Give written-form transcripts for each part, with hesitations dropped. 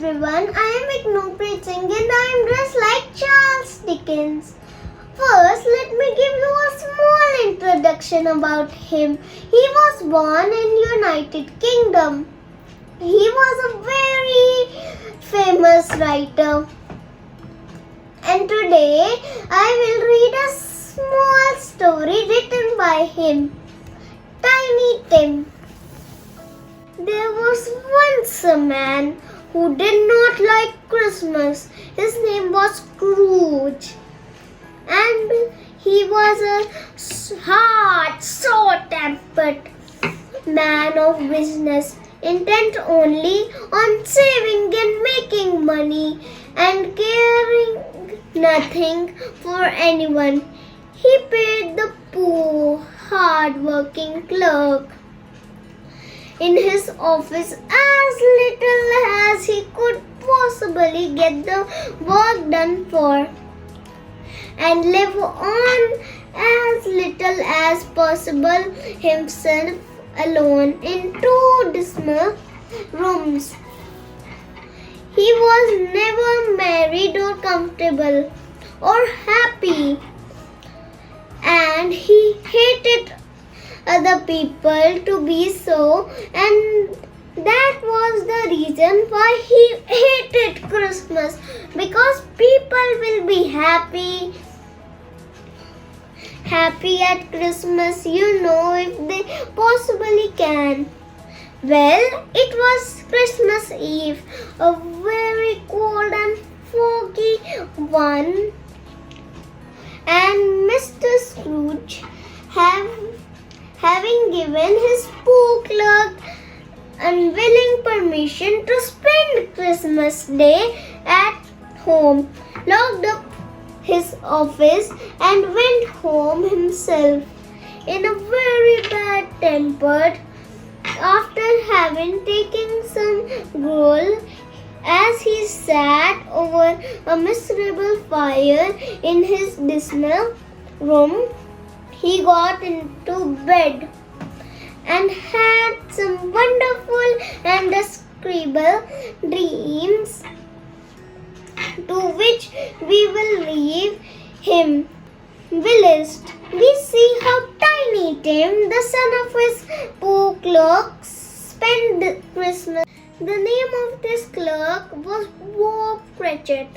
everyone, I am Iknoor preaching and I am dressed like Charles Dickens. First, let me give you a small introduction about him. He was born in United Kingdom. He was a very famous writer. And today, I will read a small story written by him. Tiny Tim. There was once a man who did not like Christmas. His name was Scrooge. And he was a hard, short-tempered man of business, intent only on saving and making money and caring nothing for anyone. He paid the poor, hard-working clerk in his office as little as he could possibly get the work done for, and live on as little as possible himself alone in two dismal rooms. He was never married or comfortable or happy, and he hated other people to be so, and that was the reason why he hated Christmas, because people will be happy at Christmas, if they possibly can. Well, it was Christmas Eve, a very cold and foggy one, and Mr. Scrooge, having given his poor clerk unwilling permission to spend Christmas Day at home, locked up his office and went home himself in a very bad temper after having taken some gruel. As he sat over a miserable fire in his dismal room, he got into bed and had some wonderful and indescribable dreams, to which we will leave him. Willist, we see how Tiny Tim, the son of his poor clerk, spent Christmas. The name of this clerk was Bob Cratchit.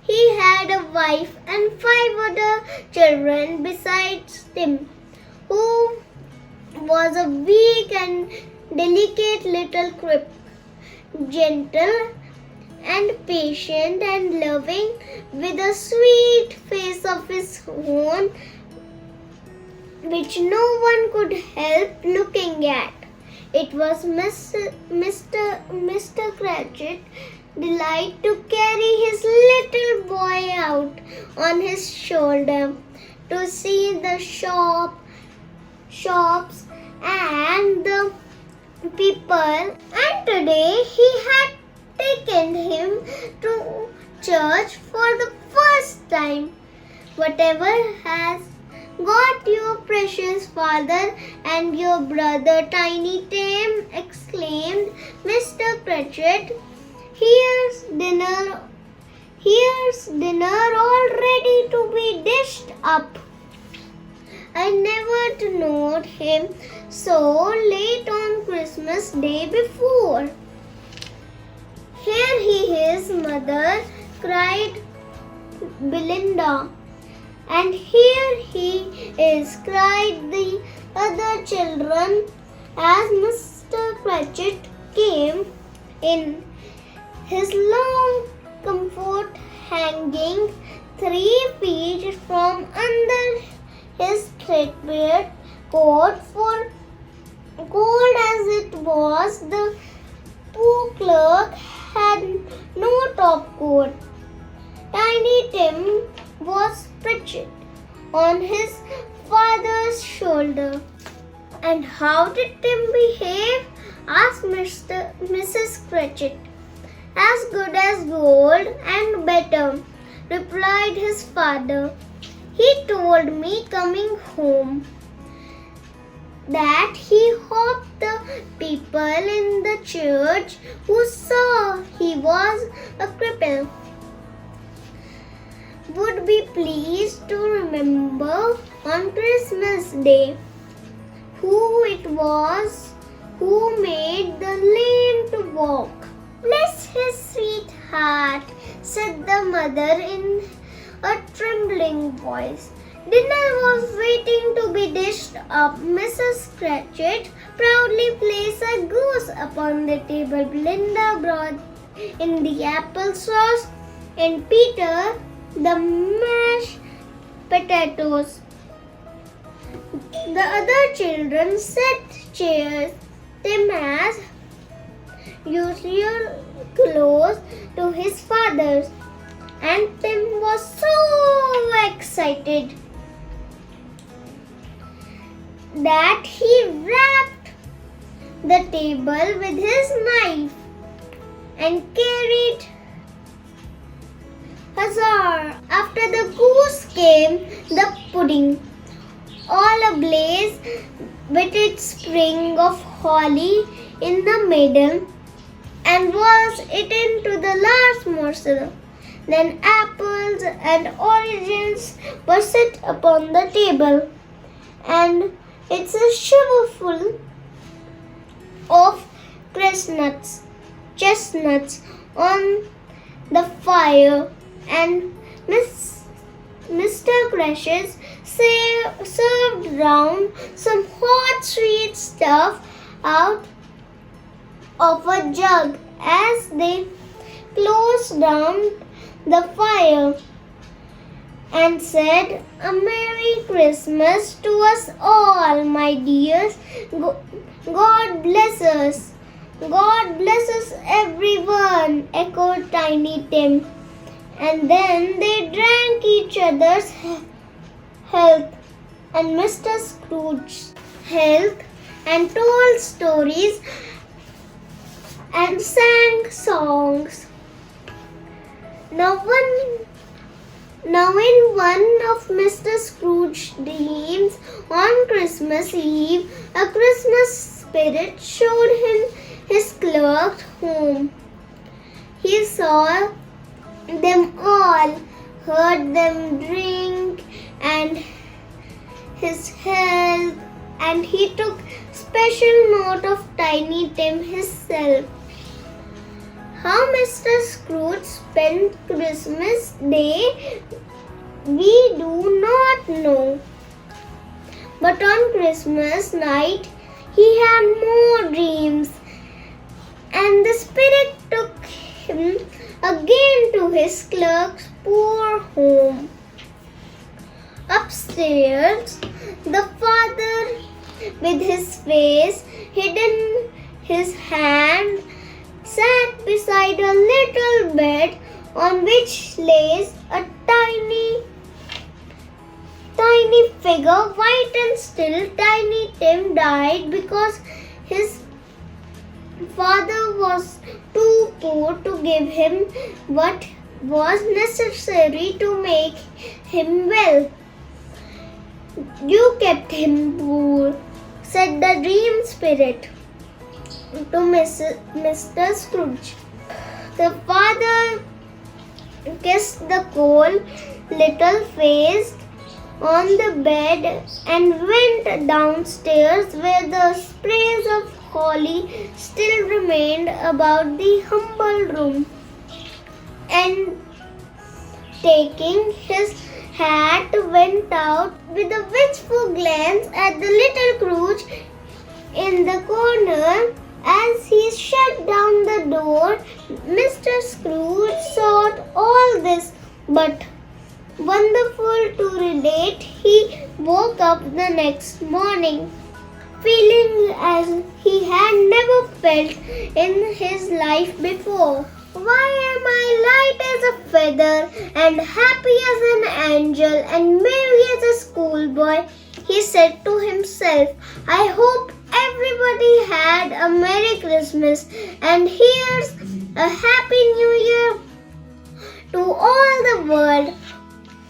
He had a wife and 5 other children besides Tim, who was a weak and delicate little crip, gentle and patient and loving, with a sweet face of his own, which no one could help looking at. It was Mr. Cratchit's delight to carry his little boy out on his shoulder to see the shops and the people, and today he had taken him to church for the first time. Whatever has got your precious father and your brother Tiny Tim, exclaimed Mr. Cratchit. Here's dinner all ready to be dished up. I never to note him so late on Christmas Day before. Here he is, mother, cried Belinda. And here he is, cried the other children, as Mr. Cratchit came in, his long comfort hanging 3 feet from under his threadbare coat, for cold as it was, the poor clerk had no top coat. Tiny Tim was perched on his father's shoulder. And how did Tim behave? Asked Mrs. Cratchit. As good as gold and better, replied his father. He told me coming home that he hoped the people in the church who saw he was a cripple would be pleased to remember on Christmas Day who it was who made the lame to walk. Bless his sweet heart, said the mother in a trembling voice. Dinner was waiting to be dished up. Mrs. Cratchit proudly placed a goose upon the table. Belinda brought in the applesauce and Peter the mashed potatoes. The other children set chairs. Tim as usual close to his father's, and Tim was so excited that he rapped the table with his knife and carried huzzah. After the goose came the pudding, all ablaze with its sprig of holly in the middle, and was eaten to the last morsel. Then apples and oranges were set upon the table, and it's a shovelful of chestnuts on the fire, and Mr. Cratchit served round some hot sweet stuff out of a jug as they closed down the fire, and said, "A Merry Christmas to us all, my dears. God bless us. God bless us, everyone," echoed Tiny Tim. And then they drank each other's health and Mr. Scrooge's health, and told stories and sang songs. Now in one of Mr. Scrooge's dreams on Christmas Eve, a Christmas spirit showed him his clerk's home. He saw them all, heard them drink, and his health, and he took special note of Tiny Tim himself. How Mr. Scrooge spent Christmas Day we do not know. But on Christmas night he had more dreams, and the spirit took him again to his clerk's poor home. Upstairs, the father, with his face hidden his hand, sat beside a little bed on which lay a tiny figure, white and still. Tiny Tim died because his father was too poor to give him what was necessary to make him well. "You kept him poor," said the dream spirit to Mr. Scrooge. The father kissed the cold little face on the bed and went downstairs, where the sprays of holly still remained about the humble room, and taking his hat went out with a wistful glance at the little Scrooge in the corner. As he shut down the door, Mr. Scrooge saw all this, but wonderful to relate, he woke up the next morning feeling as he had never felt in his life before. "Why am I light as a feather and happy as an angel and merry as a schoolboy?" he said to himself. "I hope everybody had a Merry Christmas, and here's a Happy New Year to all the world."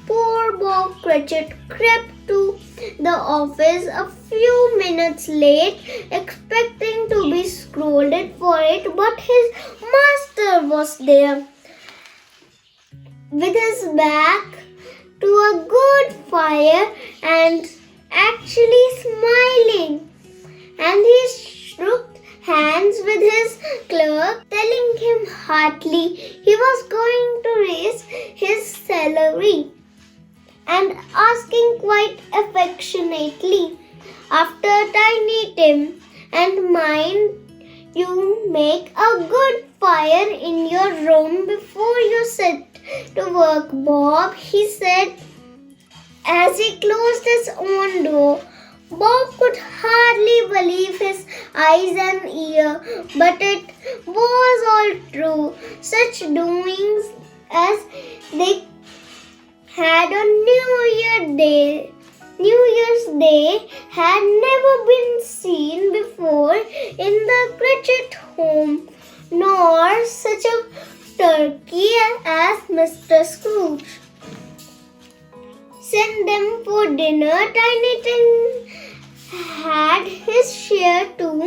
poor Bob Cratchit crept to the office a few minutes late, expecting to be scolded for it, but his master was there with his back to a good fire and actually smiling. And he shook hands with his clerk, telling him heartily he was going to raise his salary, and asking quite affectionately after Tiny Tim, "And mind you make a good fire in your room before you sit to work, Bob," he said as he closed his own door. Bob could hardly believe his eyes and ears, but it was all true. Such doings as they had on New Year's Day had never been seen before in the Cratchit home, nor such a turkey as Mr. Scrooge sent them for dinner. Tiny Tim had his share too,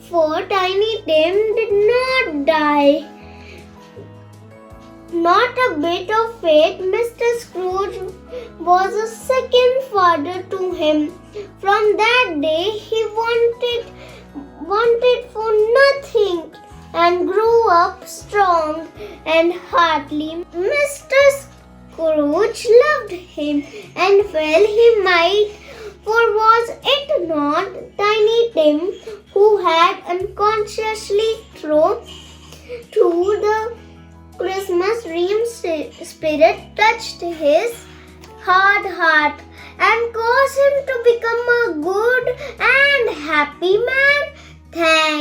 for Tiny Tim did not die. Not a bit of it. Mr. Scrooge was a second father to him. From that day he wanted for nothing, and grew up strong and hearty. Mr. Scrooge loved him and felt he might, for was it not Tiny Tim who had unconsciously thrown to the Christmas dream spirit, touched his hard heart, and caused him to become a good and happy man? Thanks.